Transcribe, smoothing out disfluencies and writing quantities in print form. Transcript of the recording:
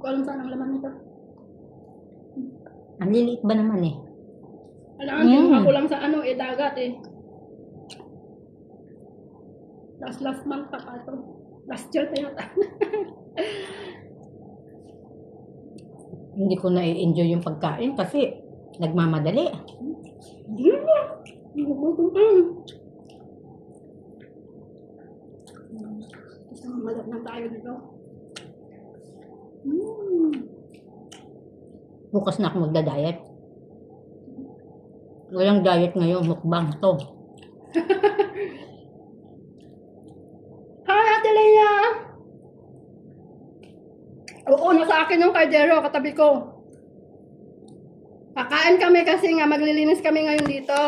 ko alam saan ang laman nito. Ang liliit ba naman eh? Alam, kinuha ko lang sa ano eh, dagat eh. Last month pa pa ito. Last year pa yata. Hindi ko na-enjoy yung pagkain kasi nagmamadali. Hindi na. Isang malat na tayo dito. Bukas na ako magda-diet. Walang diet ngayon, mukbang to. Hi, Ate Leia! Oo, nasa akin yung kaldero, katabi ko. Kakain kami kasi nga maglilinis kami ngayon dito.